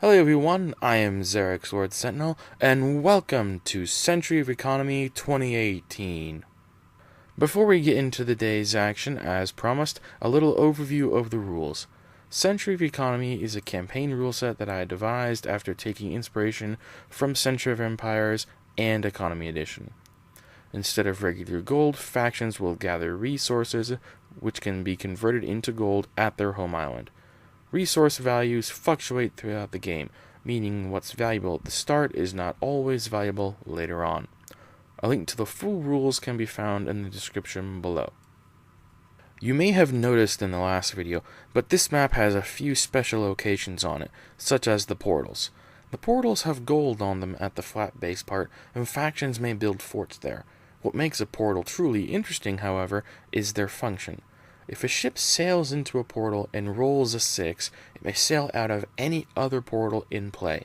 Hello everyone, I am Zarek Sword Sentinel, and welcome to Century of Economy 2018. Before we get into the day's action, as promised, a little overview of the rules. Century of Economy is a campaign rule set that I devised after taking inspiration from Century of Empires and Economy Edition. Instead of regular gold, factions will gather resources which can be converted into gold at their home island. Resource values fluctuate throughout the game, meaning what's valuable at the start is not always valuable later on. A link to the full rules can be found in the description below. You may have noticed in the last video, but this map has a few special locations on it, such as the portals. The portals have gold on them at the flat base part, and factions may build forts there. What makes a portal truly interesting, however, is their function. If a ship sails into a portal and rolls a 6, it may sail out of any other portal in play.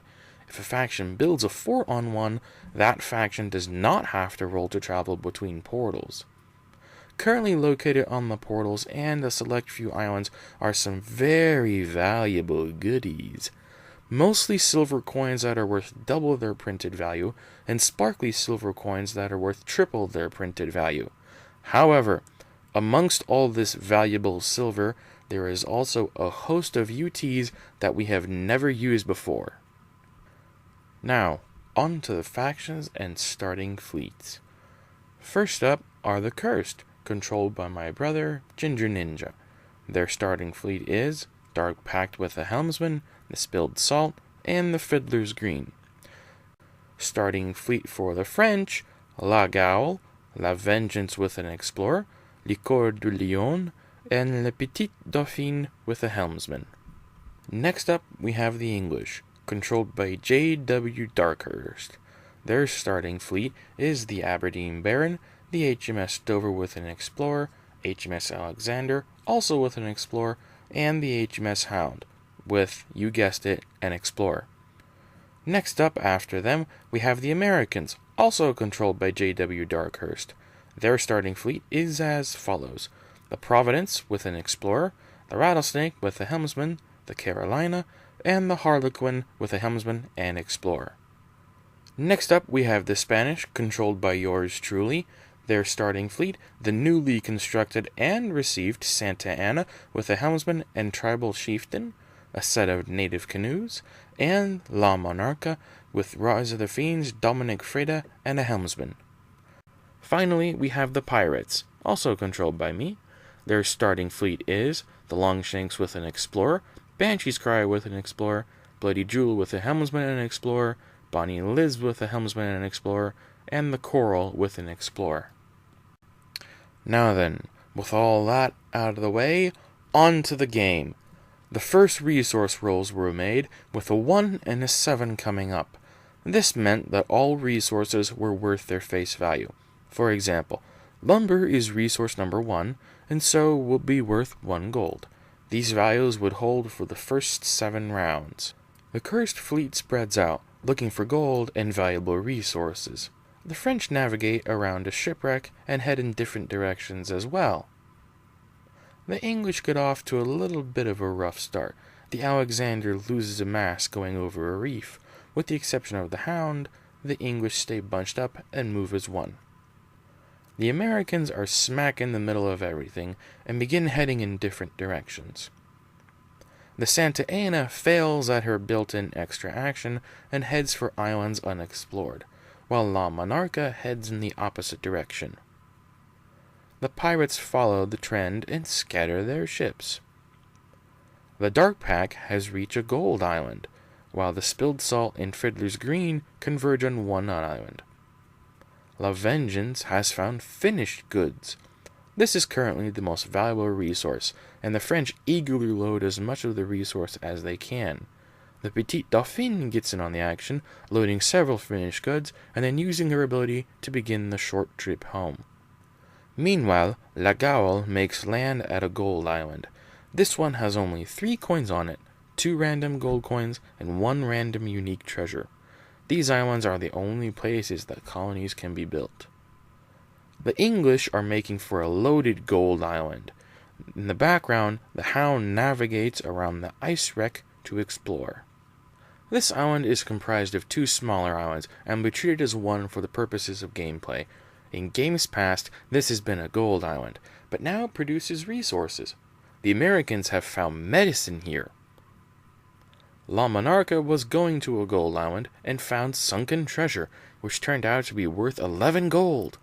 If a faction builds a fort on one, that faction does not have to roll to travel between portals. Currently located on the portals and a select few islands are some very valuable goodies. Mostly silver coins that are worth double their printed value, and sparkly silver coins that are worth triple their printed value. However, amongst all this valuable silver, there is also a host of UTs that we have never used before. Now, on to the factions and starting fleets. First up are the Cursed, controlled by my brother, Ginger Ninja. Their starting fleet is Dark Pact with the Helmsman, the Spilled Salt, and the Fiddler's Green. Starting fleet for the French, La Gaule, La Vengeance with an Explorer, Liqueur du Lion, and Le Petit Dauphin with a helmsman. Next up, we have the English, controlled by J.W. Darkhurst. Their starting fleet is the Aberdeen Baron, the HMS Dover with an explorer, HMS Alexander, also with an explorer, and the HMS Hound, with, you guessed it, an explorer. Next up after them, we have the Americans, also controlled by J.W. Darkhurst. Their starting fleet is as follows: the Providence with an explorer, the Rattlesnake with a helmsman, the Carolina, and the Harlequin with a helmsman and explorer. Next up we have the Spanish, controlled by yours truly. Their starting fleet, the newly constructed and received Santa Ana with a helmsman and tribal chieftain, a set of native canoes, and La Monarca with Rise of the Fiends, Dominic Freda, and a helmsman. Finally, we have the Pirates, also controlled by me. Their starting fleet is the Longshanks with an explorer, Banshee's Cry with an explorer, Bloody Jewel with a helmsman and an explorer, Bonnie Liz with a helmsman and an explorer, and the Coral with an explorer. Now then, with all that out of the way, on to the game. The first resource rolls were made, with a 1 and a 7 coming up. This meant that all resources were worth their face value. For example, lumber is resource number 1, and so will be worth 1 gold. These values would hold for the first 7 rounds. The Cursed fleet spreads out, looking for gold and valuable resources. The French navigate around a shipwreck and head in different directions as well. The English get off to a little bit of a rough start. The Alexander loses a mast going over a reef. With the exception of the Hound, the English stay bunched up and move as one. The Americans are smack in the middle of everything and begin heading in different directions. The Santa Ana fails at her built-in extra action and heads for islands unexplored, while La Monarca heads in the opposite direction. The pirates follow the trend and scatter their ships. The Dark Pack has reached a gold island, while the Spilled Salt and Fiddler's Green converge on one island. La Vengeance has found finished goods. This is currently the most valuable resource, and the French eagerly load as much of the resource as they can. The Petit Dauphin gets in on the action, loading several finished goods, and then using her ability to begin the short trip home. Meanwhile, La Gaule makes land at a gold island. This one has only 3 coins on it, 2 random gold coins, and 1 random unique treasure. These islands are the only places that colonies can be built. The English are making for a loaded gold island. In the background, the Hound navigates around the ice wreck to explore. This island is comprised of 2 smaller islands and will be treated as one for the purposes of gameplay. In games past, this has been a gold island, but now it produces resources. The Americans have found medicine here. La Monarca was going to a gold island and found sunken treasure, which turned out to be worth 11 gold.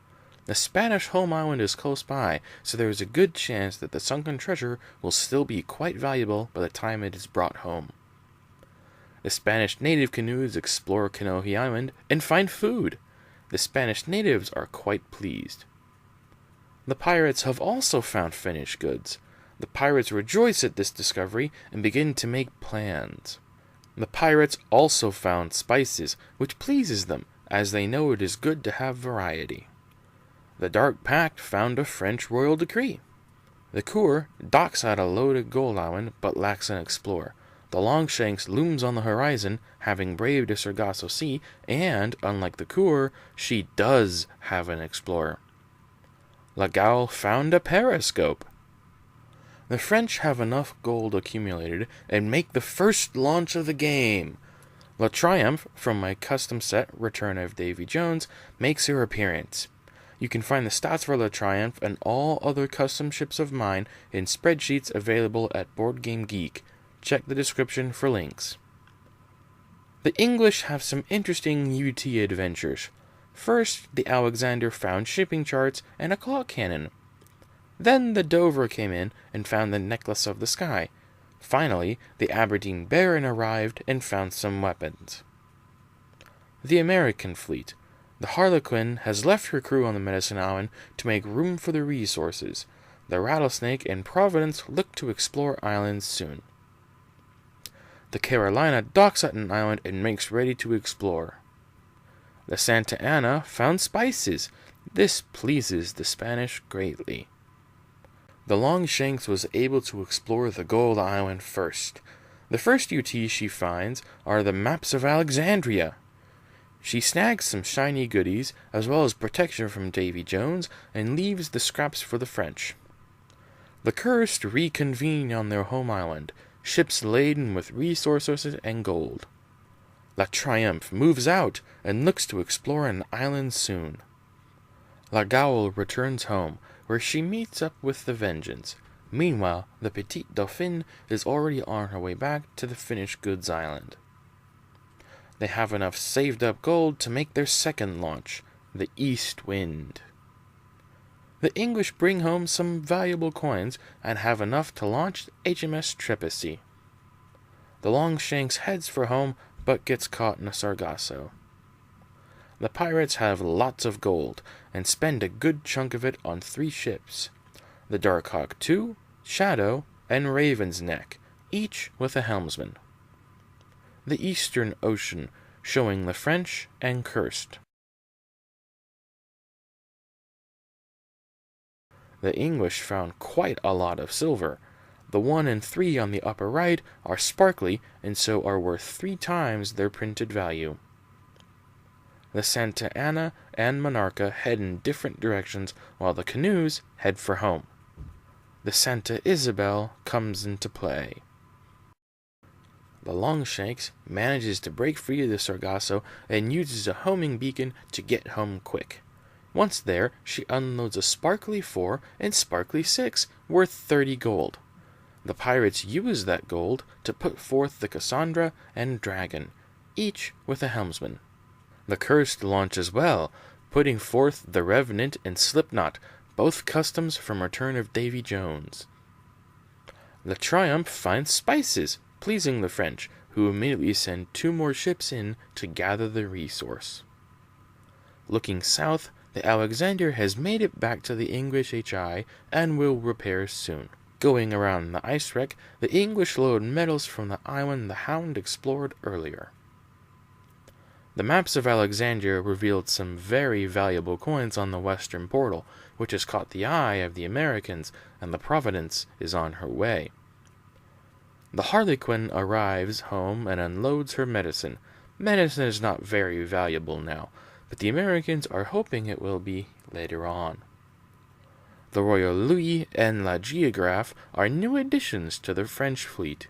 The Spanish home island is close by, so there is a good chance that the sunken treasure will still be quite valuable by the time it is brought home. The Spanish native canoes explore Kanohi Island and find food. The Spanish natives are quite pleased. The pirates have also found finished goods. The pirates rejoice at this discovery and begin to make plans. The pirates also found spices, which pleases them, as they know it is good to have variety. The Dark Pact found a French royal decree. The Cour docks at a loaded gold island, but lacks an explorer. The Longshanks looms on the horizon, having braved a Sargasso Sea, and, unlike the Cour, she does have an explorer. La Gaule found a periscope. The French have enough gold accumulated and make the first launch of the game. La Triumph, from my custom set Return of Davy Jones, makes her appearance. You can find the stats for La Triumph and all other custom ships of mine in spreadsheets available at Board Game Geek. Check the description for links. The English have some interesting UT adventures. First, the Alexander found shipping charts and a clock cannon. Then the Dover came in and found the Necklace of the Sky. Finally, the Aberdeen Baron arrived and found some weapons. The American fleet. The Harlequin has left her crew on the Medicine Island to make room for the resources. The Rattlesnake and Providence look to explore islands soon. The Carolina docks at an island and makes ready to explore. The Santa Ana found spices. This pleases the Spanish greatly. The Longshanks was able to explore the Gold Island first. The first UT she finds are the maps of Alexandria. She snags some shiny goodies, as well as protection from Davy Jones, and leaves the scraps for the French. The Cursed reconvene on their home island, ships laden with resources and gold. La Triumph moves out and looks to explore an island soon. La Gaule returns home, where she meets up with the Vengeance. Meanwhile, the Petite Dauphine is already on her way back to the finished goods island. They have enough saved up gold to make their second launch, the East Wind. The English bring home some valuable coins and have enough to launch HMS Trepassey. The Longshanks heads for home but gets caught in a Sargasso. The pirates have lots of gold and spend a good chunk of it on 3 ships. The Darkhawk II, Shadow, and Raven's Neck, each with a helmsman. The Eastern Ocean, showing the French and Cursed. The English found quite a lot of silver. The 1 and 3 on the upper right are sparkly and so are worth 3 times their printed value. The Santa Ana and Monarca head in different directions while the canoes head for home. The Santa Isabel comes into play. The Longshanks manages to break free of the Sargasso and uses a homing beacon to get home quick. Once there, she unloads a Sparkly 4 and Sparkly 6 worth 30 gold. The pirates use that gold to put forth the Cassandra and Dragon, each with a helmsman. The Cursed launch as well, putting forth the Revenant and Slipknot, both customs from Return of Davy Jones. The Triumph finds spices, pleasing the French, who immediately send 2 more ships in to gather the resource. Looking south, the Alexander has made it back to the English HI and will repair soon. Going around the ice wreck, the English load metals from the island the Hound explored earlier. The maps of Alexandria revealed some very valuable coins on the western portal, which has caught the eye of the Americans, and the Providence is on her way. The Harlequin arrives home and unloads her medicine. Medicine is not very valuable now, but the Americans are hoping it will be later on. The Royal Louis and La Geographe are new additions to the French fleet.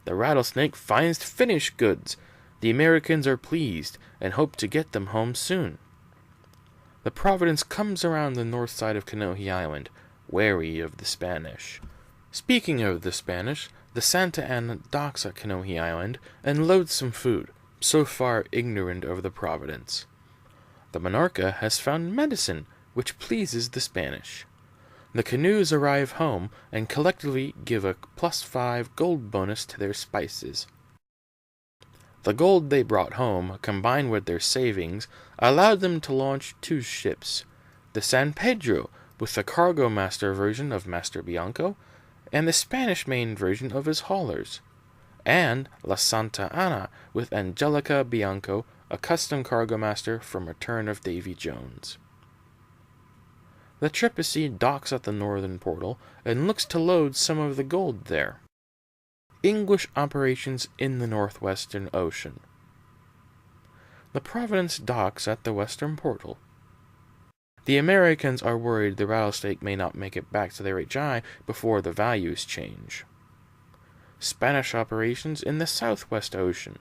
The Rattlesnake finds finished goods. The Americans are pleased and hope to get them home soon. The Providence comes around the north side of Kanohi Island, wary of the Spanish. Speaking of the Spanish, the Santa Ana docks at Kanohi Island and loads some food, so far ignorant of the Providence. The Monarca has found medicine, which pleases the Spanish. The canoes arrive home and collectively give a +5 gold bonus to their spices. The gold they brought home, combined with their savings, allowed them to launch 2 ships, the San Pedro, with the cargo master version of Master Bianco, and the Spanish-made version of his haulers, and La Santa Ana, with Angelica Bianco, a custom cargo master from Return of Davy Jones. The Trepassey docks at the northern portal and looks to load some of the gold there. English operations in the Northwestern Ocean. The Providence docks at the western portal. The Americans are worried the Rattlesnake may not make it back to their HI before the values change. Spanish operations in the Southwest Ocean.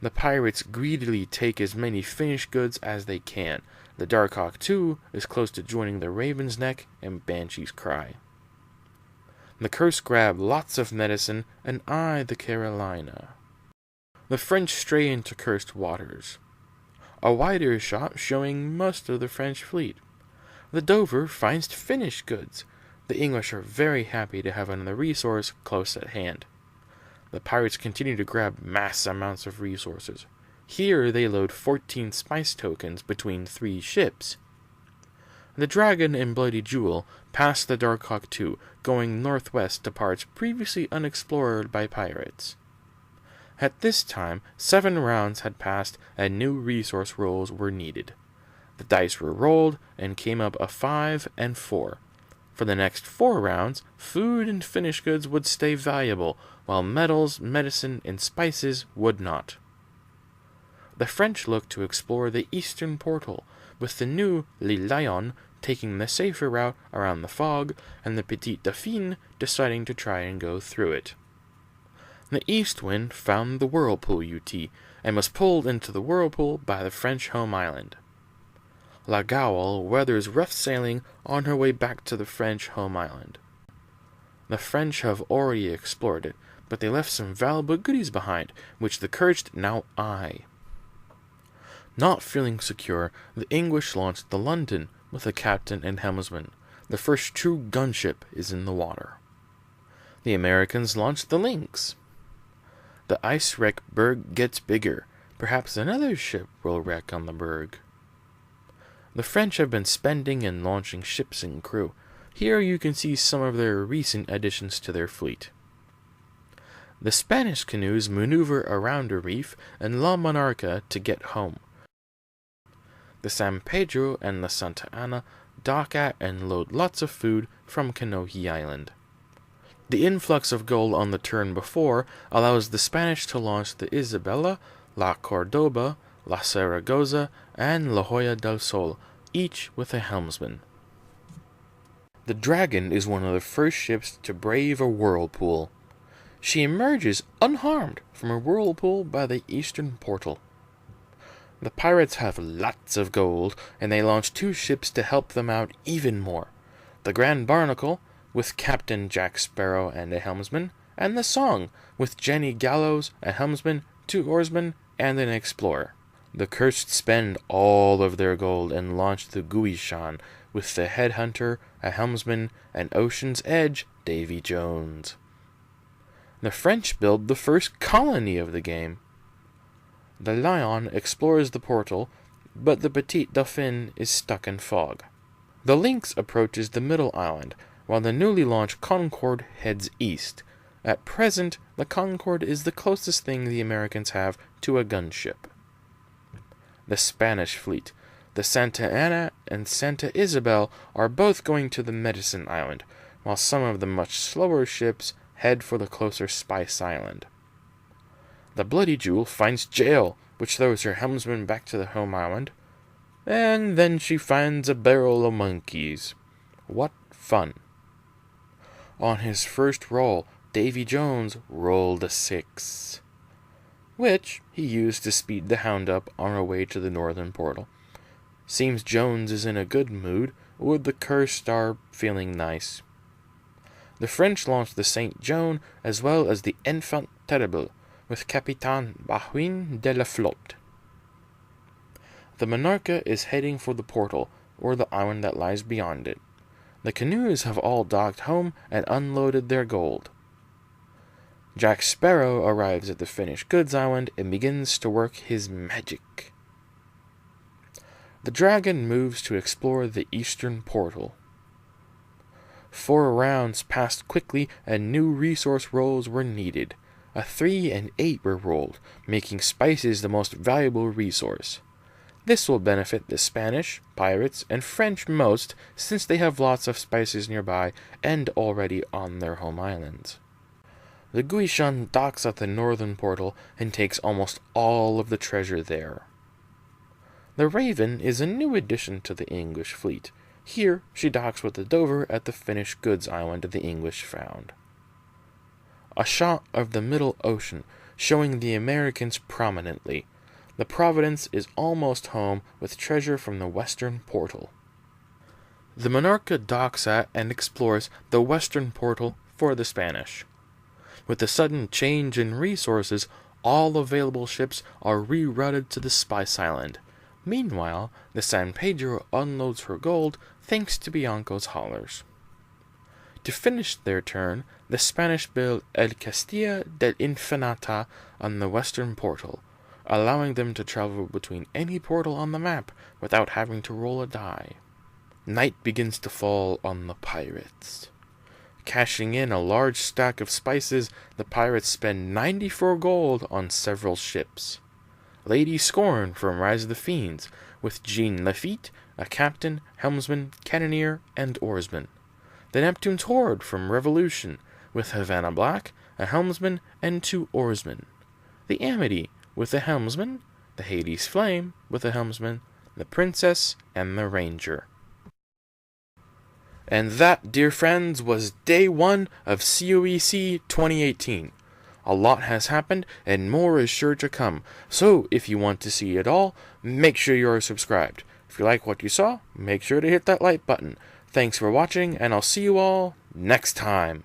The pirates greedily take as many finished goods as they can. The Darkhawk II is close to joining the Raven's Neck and Banshee's Cry. The Curse grab lots of medicine and eye the Carolina. The French stray into cursed waters. A wider shot showing most of the French fleet. The Dover finds finished goods. The English are very happy to have another resource close at hand. The pirates continue to grab mass amounts of resources. Here they load 14 spice tokens between 3 ships. The Dragon and Bloody Jewel pass the Darkhawk II, going northwest to parts previously unexplored by pirates. At this time, 7 rounds had passed and new resource rolls were needed. The dice were rolled and came up a 5 and 4. For the next 4 rounds, food and finished goods would stay valuable, while metals, medicine, and spices would not. The French looked to explore the eastern portal, with the new Le Lion taking the safer route around the fog, and the Petite Dauphine deciding to try and go through it. The east wind found the Whirlpool UT, and was pulled into the Whirlpool by the French home island. La Goule weathers rough sailing on her way back to the French home island. The French have already explored it, but they left some valuable goodies behind, which the cursed now eye. Not feeling secure, the English launched the London with a captain and helmsman. The first true gunship is in the water. The Americans launched the Lynx. The ice wreck berg gets bigger. Perhaps another ship will wreck on the berg. The French have been spending and launching ships and crew. Here you can see some of their recent additions to their fleet. The Spanish canoes maneuver around a reef and La Monarca to get home. The San Pedro and La Santa Ana dock at and load lots of food from Kanohi Island. The influx of gold on the turn before allows the Spanish to launch the Isabela, La Cordoba, La Zaragoza, and La Joya del Sol, each with a helmsman. The Dragon is one of the first ships to brave a whirlpool. She emerges unharmed from a whirlpool by the eastern portal. The pirates have lots of gold, and they launch 2 ships to help them out even more. The Grand Barnacle, with Captain Jack Sparrow and a helmsman, and the Song, with Jenny Gallows, a helmsman, 2 oarsmen, and an explorer. The Cursed spend all of their gold and launch the Guishan, with the Headhunter, a helmsman, and Ocean's Edge, Davy Jones. The French build the first colony of the game. The Lion explores the portal, but the Petite Dauphine is stuck in fog. The Lynx approaches the middle island, while the newly launched Concorde heads east. At present, the Concorde is the closest thing the Americans have to a gunship. The Spanish fleet, the Santa Ana and Santa Isabel, are both going to the Medicine Island, while some of the much slower ships head for the closer Spice Island. The Bloody Jewel finds jail, which throws her helmsman back to the home island, and then she finds a barrel of monkeys. What fun! On his first roll, Davy Jones rolled a 6, which he used to speed the Hound up on our way to the northern portal. Seems Jones is in a good mood, with the cursed star feeling nice. The French launched the Saint Joan as well as the Enfant Terrible with Capitaine Bahuin de la Flotte. The Monarca is heading for the portal, or the island that lies beyond it. The canoes have all docked home and unloaded their gold. Jack Sparrow arrives at the finished goods island and begins to work his magic. The dragon moves to explore the eastern portal. 4 rounds passed quickly and new resource rolls were needed. A 3 and 8 were rolled, making spices the most valuable resource. This will benefit the Spanish, pirates, and French most, since they have lots of spices nearby and already on their home islands. The Guishan docks at the northern portal and takes almost all of the treasure there. The Raven is a new addition to the English fleet. Here, she docks with the Dover at the finished goods island the English found. A shot of the Middle Ocean, showing the Americans prominently. The Providence is almost home with treasure from the western portal. The Monarca docks at and explores the western portal for the Spanish. With the sudden change in resources, all available ships are rerouted to the Spice Island. Meanwhile, the San Pedro unloads her gold thanks to Bianco's haulers. To finish their turn, the Spanish build El Castilla del Infinita on the western portal, allowing them to travel between any portal on the map without having to roll a die. Night begins to fall on the pirates. Cashing in a large stack of spices, the pirates spend 94 gold on several ships. Lady Scorn from Rise of the Fiends, with Jean Lafitte, a captain, helmsman, cannoneer, and oarsman. The Neptune's Horde from Revolution, with Havana Black, a helmsman, and 2 oarsmen. The Amity, with a helmsman, the Hades Flame, with a helmsman, the Princess, and the Ranger. And that, dear friends, was day 1 of COEC 2018. A lot has happened, and more is sure to come, so if you want to see it all, make sure you are subscribed. If you like what you saw, make sure to hit that like button. Thanks for watching, and I'll see you all next time.